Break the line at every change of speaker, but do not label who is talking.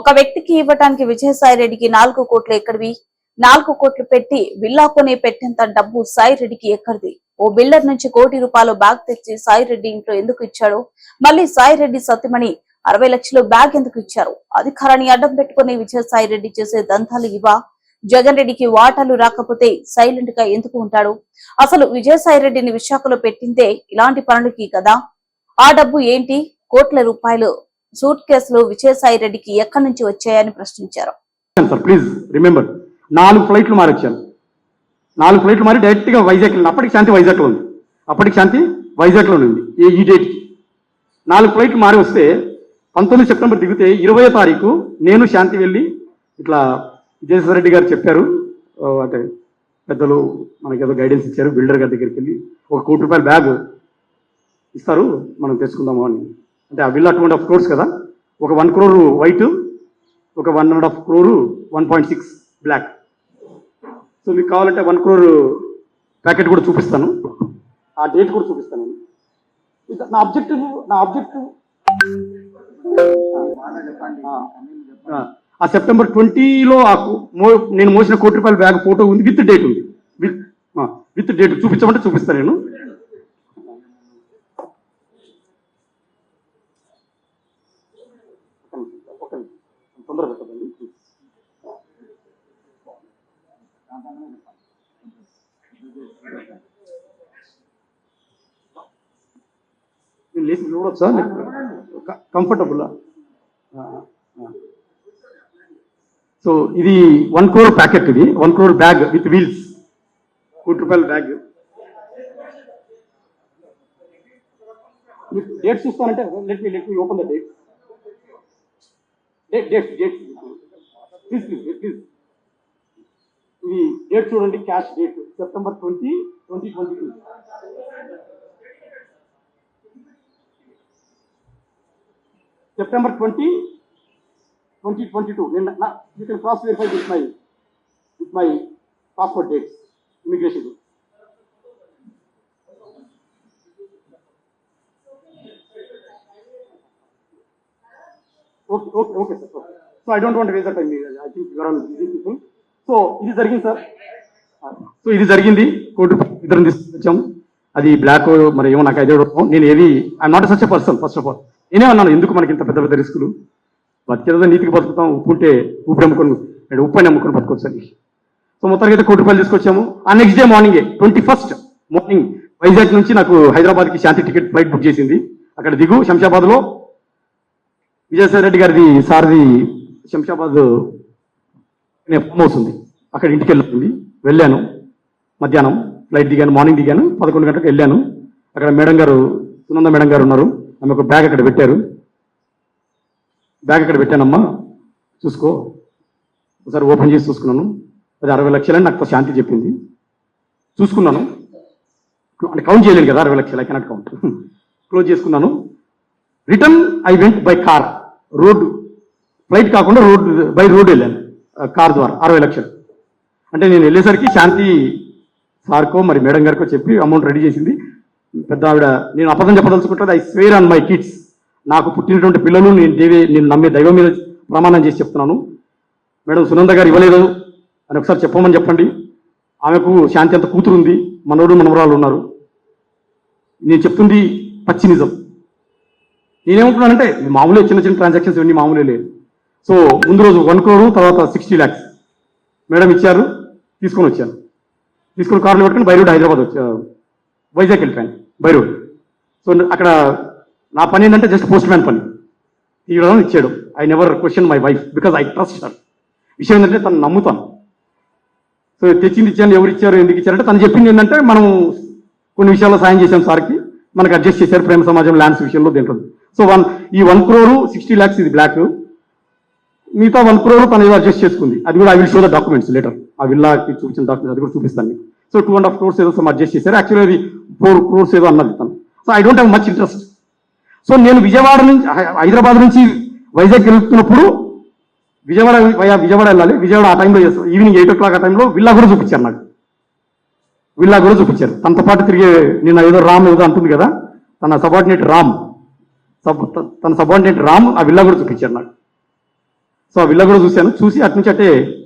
ఒక వ్యక్తికి ఇవ్వటానికి విజయసాయిరెడ్డికి 4 కోట్లు ఎక్కడివి? 4 కోట్లు పెట్టి విల్లా కొని పెట్టేంత డబ్బు సాయిరెడ్డికి ఎక్కడిది? ఓ బిల్డర్ నుంచి ₹1 కోటి బ్యాగ్ తెచ్చి సాయిరెడ్డి ఇంట్లో ఎందుకు ఇచ్చాడు? మళ్ళీ సాయిరెడ్డి సత్యమణి 60 లక్షలు బ్యాగ్ ఎందుకు ఇచ్చారు? అధికారాన్ని అడ్డం పెట్టుకుని విజయసాయిరెడ్డి చేసే దంతాలు ఇవా? జగన్ రెడ్డికి వాటాలు రాకపోతే సైలెంట్ గా ఎందుకు ఉంటాడు? అసలు విజయసాయిరెడ్డిని విశాఖలో పెట్టిందే ఇలాంటి పనులకి కదా. ఆ డబ్బు ఏంటి? కోట్ల రూపాయలు సూట్ కేసులు విజయసాయిరెడ్డికి ఎక్కడి నుంచి వచ్చాయని ప్రశ్నించారు.
ప్లీజ్ రిమెంబర్, 4 ఫ్లైట్లు మారొచ్చాను. 4 ఫ్లైట్లు మారి డైరెక్ట్ గా వైజాగ్. అప్పటికి శాంతి వైజాగ్ లో ఉంది. ఈ డేట్కి 4 ఫ్లైట్లు మారి వస్తే 19 సెప్టెంబర్ దిగితే 20వ తారీఖు నేను శాంతి వెళ్ళి ఇట్లా విజయసాయిరెడ్డి గారు చెప్పారు, అంటే పెద్దలు మనకి ఏదో గైడెన్స్ ఇచ్చారు, బిల్డర్ గారి దగ్గరికి వెళ్ళి ₹1 కోటి బ్యాగ్ ఇస్తారు, మనం తెచ్చుకుందాము అని. అంటే ఆ బిల్ 2.5 crores కదా, ఒక 1 crore వైట్, ఒక 1.5 crore 1.6 బ్లాక్. సో మీకు కావాలంటే 1 crore ప్యాకెట్ కూడా చూపిస్తాను, ఆ డేట్ కూడా చూపిస్తాను. నా ఆబ్జెక్టివ్ ఆ సెప్టెంబర్ 20లో నేను మోసిన ₹1 కోటి బ్యాగ్ ఫోటో ఉంది, విత్ డేట్ ఉంది. విత్ డేట్ చూపించమంటే చూపిస్తాను నేను. తొందరగా పెట్టదండి. నేను లేచి చూడొచ్చా? కంఫర్టబుల్. సో ఇది 1 crore ప్యాకెట్, ఇది 1 crore బ్యాగ్ విత్ వీల్స్, ₹1 కోటి బ్యాగ్. డేట్ చూస్తానంటే let me open the date. Please ఇది డేట్ చూడండి, cash date September 20, 2022. September 20, 2022. You can cross verify with my passport dates, immigration. Okay, sir. So I don't want to waste the time. I think you are all busy people. So ఇది జరిగింది sir. So ఇది జరిగింది, court ఇద్దరం తీసుకొచ్చాం. అది black మరి ఏమో నాకు ఐడియా. నేను I'm not such a person. First of all నేనే అన్నాను, ఎందుకు మనకి ఇంత పెద్ద పెద్ద రిస్కులు, బతికేదో నీతికి బతుకుతాం, ఉప్పుంటే ఉప్పు అని అమ్ముకొని బతుకోవచ్చు అని. సో మొత్తానికి అయితే ₹1 కోటి తీసుకొచ్చాము. ఆ నెక్స్ట్ డే మార్నింగే 21st మార్నింగ్ వైజాగ్ నుంచి నాకు హైదరాబాద్కి శాంతి టికెట్ ఫ్లైట్ బుక్ చేసింది. అక్కడ దిగు శంషాబాద్లో విజయసాయిరెడ్డి గారిది సార్ది శంషాబాద్ ఫామ్ హౌస్ ఉంది, అక్కడ ఇంటికి వెళ్ళాను. మధ్యాహ్నం ఫ్లైట్ దిగాను, మార్నింగ్ దిగాను, 11 గంటలకు వెళ్ళాను. అక్కడ మేడం గారు, సునంద మేడం గారు ఉన్నారు, ఆమె ఒక బ్యాగ్ అక్కడ పెట్టారు. బ్యాగ్ అక్కడ పెట్టానమ్మా, చూసుకో. ఒకసారి ఓపెన్ చేసి చూసుకున్నాను, అది 60 లక్షలని నాకు శాంతి చెప్పింది. చూసుకున్నాను, అంటే కౌంట్ చేయలేను కదా 60 లక్షలు, ఐ కెనాట్ కౌంట్. క్లోజ్ చేసుకున్నాను. Return I went by car, road, flight కాకుండా బై రోడ్ వెళ్ళాను, కార్ ద్వారా 60 లక్షలు. అంటే నేను వెళ్ళేసరికి శాంతి సార్కో మరి మేడం గారికో చెప్పి అమౌంట్ రెడీ చేసింది. పెద్ద ఆవిడ, నేను అబద్ధం చెప్పదలుచుకుంటుంది, I swear on my kids, నాకు పుట్టినటువంటి పిల్లలు నేను నమ్మే దైవం మీద ప్రమాణం చేసి చెప్తున్నాను, మేడం సునంద గారు ఇవ్వలేదు అని ఒకసారి చెప్పమని చెప్పండి. ఆమెకు శాంతి అంత కూతురు ఉంది, మనోడు మనవరాలు ఉన్నారు. నేను చెప్తుంది పచ్చి నిజం. నేనేమంటున్నానంటే మామూలే, చిన్న చిన్న ట్రాన్సాక్షన్స్ ఇవన్నీ మామూలే లేదు. సో ముందు రోజు 1 crore, తర్వాత 60 lakhs మేడం ఇచ్చారు, తీసుకొని వచ్చాను. తీసుకుని కార్లో పెట్టుకుని బై రోడ్ హైదరాబాద్ వైజాగ్ వెళ్ళిపోయాను బై రోడ్. సో అక్కడ నా పని ఏంటంటే జస్ట్ పోస్ట్ మ్యాన్ పని, తీయడం ఇచ్చాడు. I never question my wife because I trust her. విషయం ఏంటంటే తను నమ్ముతాను. సో తెచ్చింది ఇచ్చాను, ఎవరు ఇచ్చారు, ఎందుకు ఇచ్చారంటే తను చెప్పింది ఏంటంటే మనం కొన్ని విషయాల్లో సాయం చేశాం సార్కి, మనకు అడ్జస్ట్ చేశారు ప్రేమ సమాజం ల్యాండ్స్ విషయంలో దీంట్లో. సో ఈ 1 crore 60 lakhs ఇది బ్లాక్, మిగతా 1 crore తను ఏదో అడ్జస్ట్ చేసుకుంది. అది కూడా I will show the documents later, ఆ విల్లాకి చూపించిన డాక్యుమెంట్స్ అది కూడా చూపిస్తాను. సో 2.5 crores ఏదో సమ్ అడ్జస్ట్ చేశారు. యాక్చువల్లీ అది 4 crores ఏదో అన్నది తను. So I don't have much interest. So నేను విజయవాడ నుంచి హైదరాబాద్ నుంచి వైజాగ్ వెళ్తున్నప్పుడు విజయవాడ వెళ్ళాలి. విజయవాడ ఆ టైంలో ఈవినింగ్ 8 o'clock ఆ టైంలో విల్లా కూడా చూపించారు నాకు. తనతో పాటు తిరిగే, నేను ఏదో రామ్ ఏదో అంటుంది కదా, తన సబార్డినేట్ రామ్ ఆ విల్లా కూడా చూపించారు నాకు. సో ఆ విల్ల కూడా చూశాను. చూసి అటు నుంచి అంటే